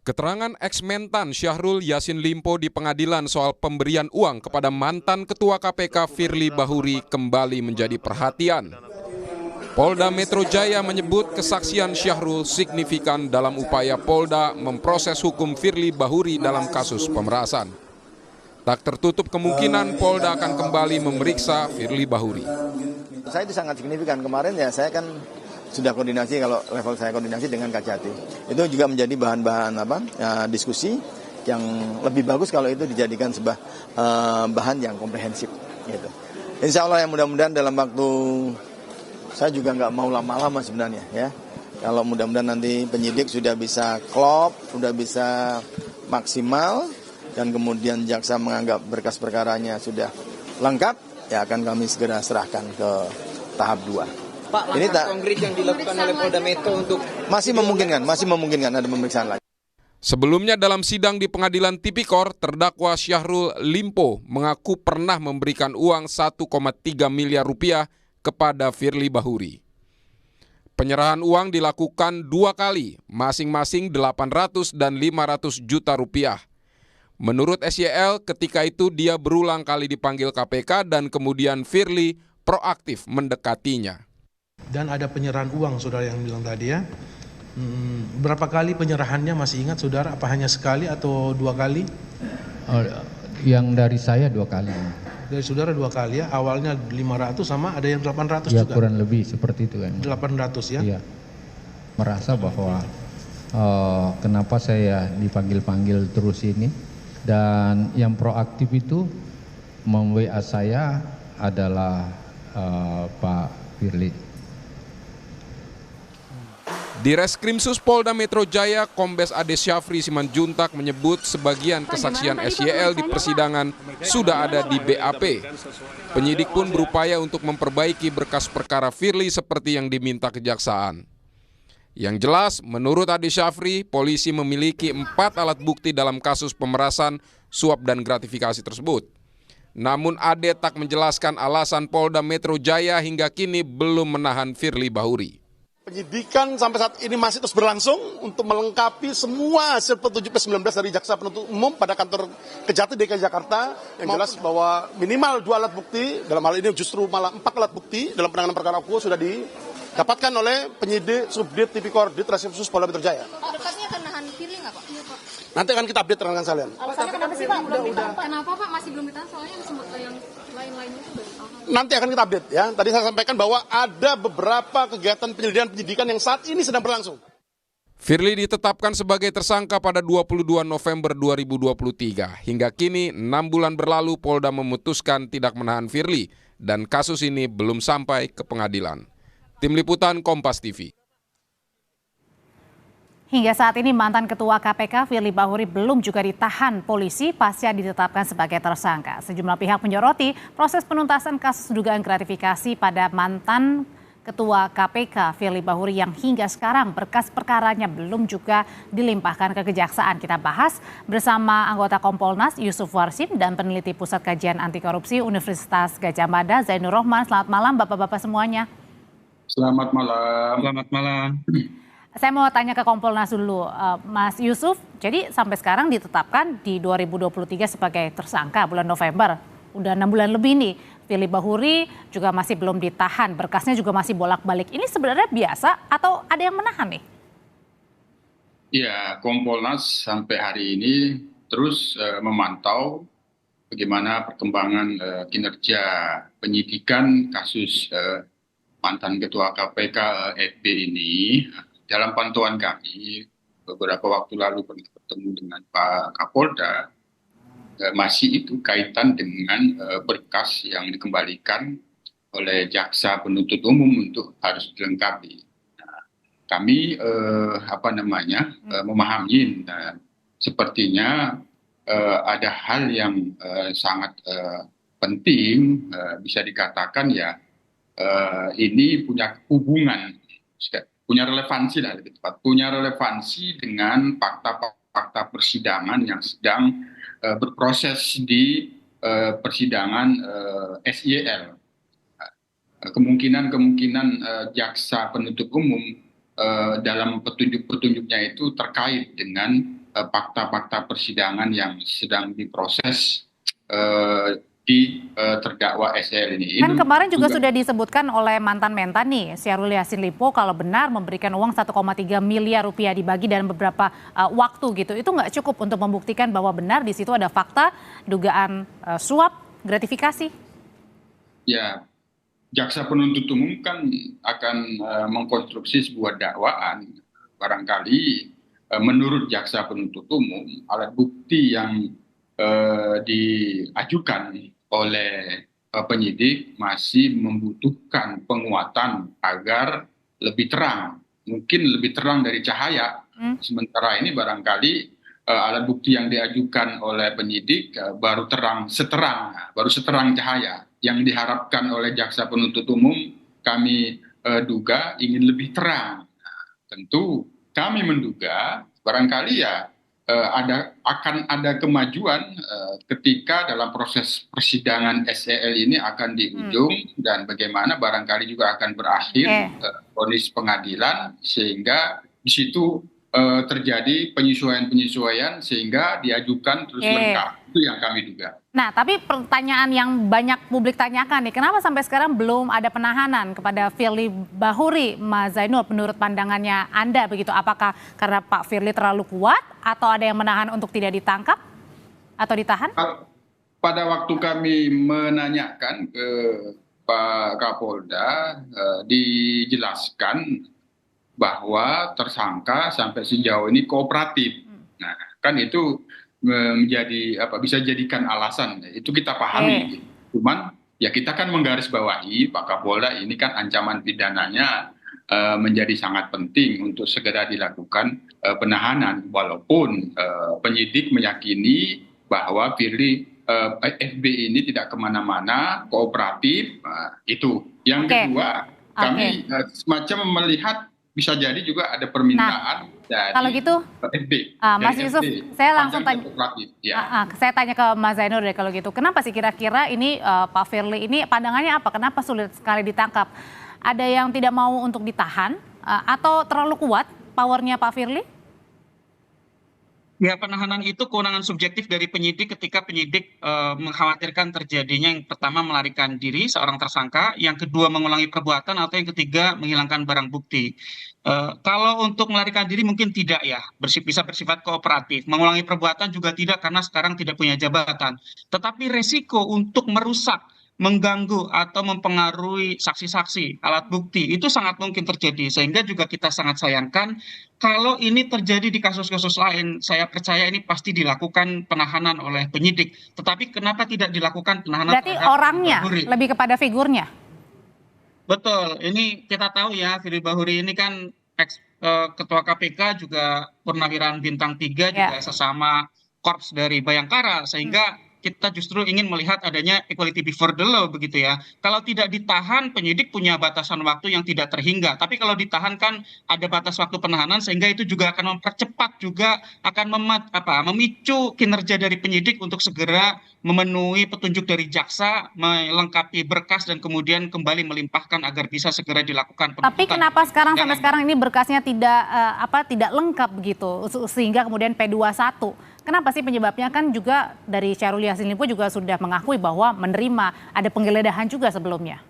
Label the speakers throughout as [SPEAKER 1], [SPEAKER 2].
[SPEAKER 1] Keterangan eks-mentan Syahrul Yassin Limpo di pengadilan soal pemberian uang kepada mantan Ketua KPK Firly Bahuri kembali menjadi perhatian. Polda Metro Jaya menyebut kesaksian Syahrul signifikan dalam upaya Polda memproses hukum Firly Bahuri dalam kasus pemerasan. Tak tertutup kemungkinan Polda akan kembali memeriksa Firly Bahuri.
[SPEAKER 2] Saya itu sangat signifikan. Kemarin ya saya kan sudah koordinasi, kalau level saya koordinasi dengan Kajati. Itu juga menjadi bahan-bahan diskusi yang lebih bagus kalau itu dijadikan sebuah bahan yang komprehensif. Gitu. Insya Allah ya, mudah-mudahan dalam waktu, saya juga nggak mau lama-lama sebenarnya ya. Kalau mudah-mudahan nanti penyidik sudah bisa klop, sudah bisa maksimal, dan kemudian jaksa menganggap berkas perkaranya sudah lengkap, ya akan kami segera serahkan ke tahap 2.
[SPEAKER 3] Pak, langkah konkret yang dilakukan oleh Polda Metro untuk
[SPEAKER 2] masih memungkinkan ada pemeriksaan lagi.
[SPEAKER 1] Sebelumnya dalam sidang di Pengadilan Tipikor, terdakwa Syahrul Limpo mengaku pernah memberikan uang 1,3 miliar rupiah kepada Firly Bahuri. Penyerahan uang dilakukan 2 kali, masing-masing 800 dan 500 juta rupiah. Menurut SYL, ketika itu dia berulang kali dipanggil KPK dan kemudian Firly proaktif mendekatinya.
[SPEAKER 4] Dan ada penyerahan uang, saudara yang bilang tadi ya. Berapa kali penyerahannya, masih ingat saudara? Apa hanya sekali atau 2 kali?
[SPEAKER 5] Yang dari saya 2 kali.
[SPEAKER 4] Dari saudara 2 kali ya, awalnya 500 sama ada yang 800
[SPEAKER 5] ya,
[SPEAKER 4] juga?
[SPEAKER 5] Kurang lebih seperti itu kan.
[SPEAKER 4] 800 ya?
[SPEAKER 5] Iya. Merasa bahwa kenapa saya dipanggil-panggil terus ini. Dan yang proaktif itu mem-WA saya adalah Pak Firly.
[SPEAKER 1] Di Reskrimsus Polda Metro Jaya, Kombes Ade Syafri Simanjuntak menyebut sebagian kesaksian SYL di persidangan sudah ada di BAP. Penyidik pun berupaya untuk memperbaiki berkas perkara Firly seperti yang diminta kejaksaan. Yang jelas, menurut Ade Syafri, polisi memiliki 4 alat bukti dalam kasus pemerasan, suap dan gratifikasi tersebut. Namun Ade tak menjelaskan alasan Polda Metro Jaya hingga kini belum menahan Firly Bahuri.
[SPEAKER 6] Penyidikan sampai saat ini masih terus berlangsung untuk melengkapi semua hasil petunjuk P19 dari Jaksa Penuntut Umum pada kantor Kejati DKI Jakarta. Yang jelas bahwa minimal 2 alat bukti, dalam hal ini justru malah 4 alat bukti dalam penanganan perkara aku sudah didapatkan oleh penyidik Subdit Tipikor di Reskrimsus Polda Metro Jaya.
[SPEAKER 7] Pak, dekatnya akan nahan Firly nggak Pak? Iya Pak.
[SPEAKER 6] Nanti akan kita update rekan kalian.
[SPEAKER 7] Alasannya kenapa sih Pak? Kenapa Pak masih belum ditahan? Soalnya yang lain-lainnya itu udah ditahan.
[SPEAKER 6] Nanti akan kita update ya. Tadi saya sampaikan bahwa ada beberapa kegiatan penyelidikan yang saat ini sedang berlangsung.
[SPEAKER 1] Firly ditetapkan sebagai tersangka pada 22 November 2023. Hingga kini 6 bulan berlalu Polda memutuskan tidak menahan Firly dan kasus ini belum sampai ke pengadilan. Tim Liputan Kompas TV.
[SPEAKER 8] Hingga saat ini mantan Ketua KPK Firly Bahuri belum juga ditahan polisi pasca ditetapkan sebagai tersangka. Sejumlah pihak menyoroti proses penuntasan kasus dugaan gratifikasi pada mantan Ketua KPK Firly Bahuri yang hingga sekarang berkas perkaranya belum juga dilimpahkan ke kejaksaan. Kita bahas bersama anggota Kompolnas Yusuf Warsim dan peneliti Pusat Kajian Anti Korupsi Universitas Gadjah Mada Zainur Rohman. Selamat malam Bapak-bapak semuanya.
[SPEAKER 9] Selamat malam.
[SPEAKER 3] Selamat malam.
[SPEAKER 8] Saya mau tanya ke Kompolnas dulu, Mas Yusuf. Jadi sampai sekarang ditetapkan di 2023 sebagai tersangka bulan November. Udah 6 bulan lebih nih. Firly Bahuri juga masih belum ditahan, berkasnya juga masih bolak-balik. Ini sebenarnya biasa atau ada yang menahan nih?
[SPEAKER 9] Ya, Kompolnas sampai hari ini terus memantau bagaimana perkembangan kinerja penyidikan kasus mantan Ketua KPK FB ini. Dalam pantauan kami, beberapa waktu lalu bertemu dengan Pak Kapolda, masih itu kaitan dengan berkas yang dikembalikan oleh Jaksa Penuntut Umum untuk harus dilengkapi. Nah, kami memahami, sepertinya ada hal yang sangat penting, bisa dikatakan ya ini punya hubungan. Punya relevansi lah lebih tepat, punya relevansi dengan fakta-fakta persidangan yang sedang berproses di persidangan SYL. Kemungkinan jaksa penuntut umum dalam petunjuk-petunjuknya itu terkait dengan fakta-fakta persidangan yang sedang diproses di terdakwa SEL ini.
[SPEAKER 8] Kan kemarin juga sudah disebutkan oleh mantan Mentan nih, Syahrul Yassin Limpo, kalau benar memberikan uang 1,3 miliar rupiah dibagi dalam beberapa waktu gitu. Itu nggak cukup untuk membuktikan bahwa benar di situ ada fakta dugaan suap gratifikasi?
[SPEAKER 9] Ya, jaksa penuntut umum kan akan mengkonstruksi sebuah dakwaan. Barangkali menurut jaksa penuntut umum, alat bukti yang diajukan oleh penyidik masih membutuhkan penguatan agar lebih terang, mungkin lebih terang dari cahaya. Sementara ini barangkali alat bukti yang diajukan oleh penyidik baru seterang cahaya. Yang diharapkan oleh jaksa penuntut umum kami duga ingin lebih terang. Tentu kami menduga barangkali ya akan ada kemajuan ketika dalam proses persidangan SEL ini akan di ujung dan bagaimana barangkali juga akan berakhir vonis pengadilan sehingga di situ terjadi penyesuaian sehingga diajukan terus lengkap. Itu yang kami duga.
[SPEAKER 8] Nah, tapi pertanyaan yang banyak publik tanyakan nih, kenapa sampai sekarang belum ada penahanan kepada Firly Bahuri, Mas Zainul, menurut pandangannya Anda begitu? Apakah karena Pak Firly terlalu kuat atau ada yang menahan untuk tidak ditangkap atau ditahan?
[SPEAKER 9] Pada waktu kami menanyakan ke Pak Kapolda, dijelaskan bahwa tersangka sampai sejauh ini kooperatif. Nah, kan itu menjadi bisa jadikan alasan, itu kita pahami. Cuman ya kita kan menggarisbawahi Pak Kapolda ini kan ancaman pidananya menjadi sangat penting untuk segera dilakukan penahanan, walaupun penyidik meyakini bahwa Firly FB ini tidak kemana-mana, kooperatif. Itu yang kedua, kami semacam melihat bisa jadi juga ada permintaan dari
[SPEAKER 8] kalau gitu,
[SPEAKER 9] FB.
[SPEAKER 8] Mas Yusuf, saya langsung tanya.
[SPEAKER 9] Ya.
[SPEAKER 8] Saya tanya ke Mas Zainul deh kalau gitu. Kenapa sih kira-kira ini Pak Firly ini pandangannya apa? Kenapa sulit sekali ditangkap? Ada yang tidak mau untuk ditahan atau terlalu kuat powernya Pak Firly?
[SPEAKER 10] Ya, penahanan itu kewenangan subjektif dari penyidik ketika penyidik mengkhawatirkan terjadinya yang pertama melarikan diri seorang tersangka, yang kedua mengulangi perbuatan, atau yang ketiga menghilangkan barang bukti. Kalau untuk melarikan diri mungkin tidak ya, bisa bersifat kooperatif. Mengulangi perbuatan juga tidak karena sekarang tidak punya jabatan. Tetapi resiko untuk merusak, mengganggu atau mempengaruhi saksi-saksi, alat bukti itu sangat mungkin terjadi, sehingga juga kita sangat sayangkan kalau ini terjadi di kasus-kasus lain. Saya percaya ini pasti dilakukan penahanan oleh penyidik, tetapi kenapa tidak dilakukan penahanan?
[SPEAKER 8] Berarti orangnya lebih kepada figurnya.
[SPEAKER 10] Betul, ini kita tahu ya, Firly Bahuri ini kan ketua KPK, juga purnawirawan bintang 3, juga sesama korps dari Bayangkara, sehingga kita justru ingin melihat adanya equality before the law begitu ya. Kalau tidak ditahan, penyidik punya batasan waktu yang tidak terhingga. Tapi kalau ditahan kan ada batas waktu penahanan, sehingga itu juga akan mempercepat, juga akan memicu kinerja dari penyidik untuk segera memenuhi petunjuk dari jaksa, melengkapi berkas dan kemudian kembali melimpahkan agar bisa segera dilakukan penuntutan.
[SPEAKER 8] Tapi kenapa sampai sekarang ini berkasnya tidak lengkap begitu sehingga kemudian P21? Kenapa sih penyebabnya? Kan juga dari Syahrul Yassin Limpo juga sudah mengakui bahwa menerima ada penggeledahan juga sebelumnya.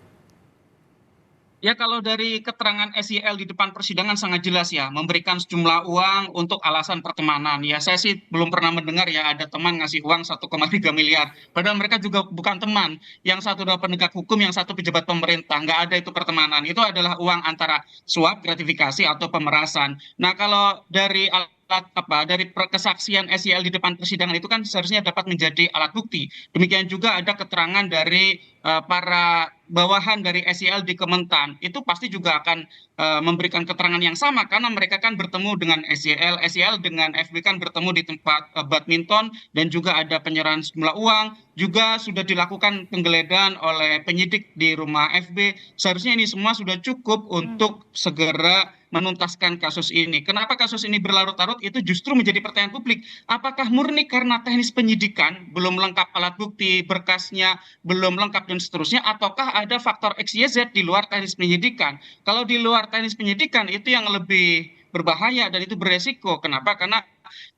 [SPEAKER 10] Ya, kalau dari keterangan SEL di depan persidangan sangat jelas ya, memberikan sejumlah uang untuk alasan pertemanan. Ya, saya sih belum pernah mendengar ya ada teman ngasih uang 1,3 miliar. Padahal mereka juga bukan teman. Yang satu adalah penegak hukum, yang satu pejabat pemerintah. Nggak ada itu pertemanan. Itu adalah uang antara suap, gratifikasi, atau pemerasan. Nah, kalau dari dari kesaksian SEL di depan persidangan itu kan seharusnya dapat menjadi alat bukti. Demikian juga ada keterangan dari para bawahan dari SEL di Kementan. Itu pasti juga akan memberikan keterangan yang sama karena mereka kan bertemu dengan SEL dengan FB kan bertemu di tempat badminton, dan juga ada penyerahan sejumlah uang. Juga sudah dilakukan penggeledahan oleh penyidik di rumah FB. Seharusnya ini semua sudah cukup untuk segera menuntaskan kasus ini. Kenapa kasus ini berlarut-larut? Itu justru menjadi pertanyaan publik. Apakah murni karena teknis penyidikan, belum lengkap alat bukti, berkasnya belum lengkap dan seterusnya, ataukah ada faktor XYZ di luar teknis penyidikan? Kalau di luar teknis penyidikan itu yang lebih berbahaya dan itu beresiko. Kenapa? Karena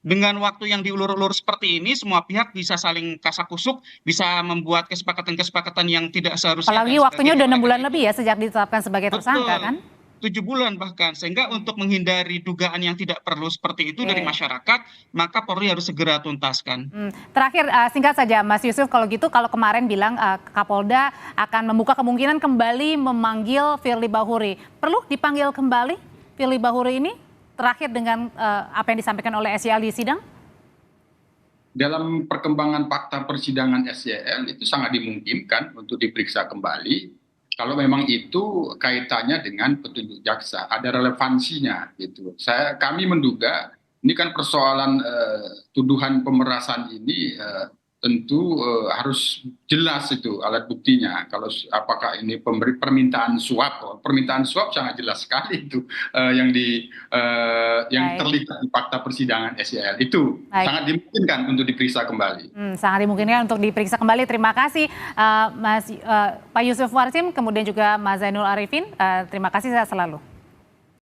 [SPEAKER 10] dengan waktu yang diulur-ulur seperti ini, semua pihak bisa saling kasakusuk, bisa membuat kesepakatan-kesepakatan yang tidak seharusnya.
[SPEAKER 8] Apalagi waktunya udah 6 bulan lebih ya sejak ditetapkan sebagai tersangka kan?
[SPEAKER 10] 7 bulan bahkan, sehingga untuk menghindari dugaan yang tidak perlu seperti itu dari masyarakat, maka Polri harus segera tuntaskan.
[SPEAKER 8] Terakhir singkat saja Mas Yusuf, kalau gitu kalau kemarin bilang Kapolda akan membuka kemungkinan kembali memanggil Firly Bahuri, perlu dipanggil kembali Firly Bahuri ini terakhir dengan apa yang disampaikan oleh SYL di sidang?
[SPEAKER 9] Dalam perkembangan fakta persidangan SYL itu sangat dimungkinkan untuk diperiksa kembali. Kalau memang itu kaitannya dengan petunjuk jaksa, ada relevansinya gitu. Kami menduga ini kan persoalan tuduhan pemerasan ini tentu harus jelas itu alat buktinya. Kalau apakah ini permintaan suap sangat jelas sekali itu yang terlihat di fakta persidangan SYL itu sangat dimungkinkan untuk diperiksa kembali.
[SPEAKER 8] Sangat dimungkinkan untuk diperiksa kembali. Terima kasih Pak Yusuf Warsim, kemudian juga Mas Zainul Arifin. Terima kasih, sehat selalu.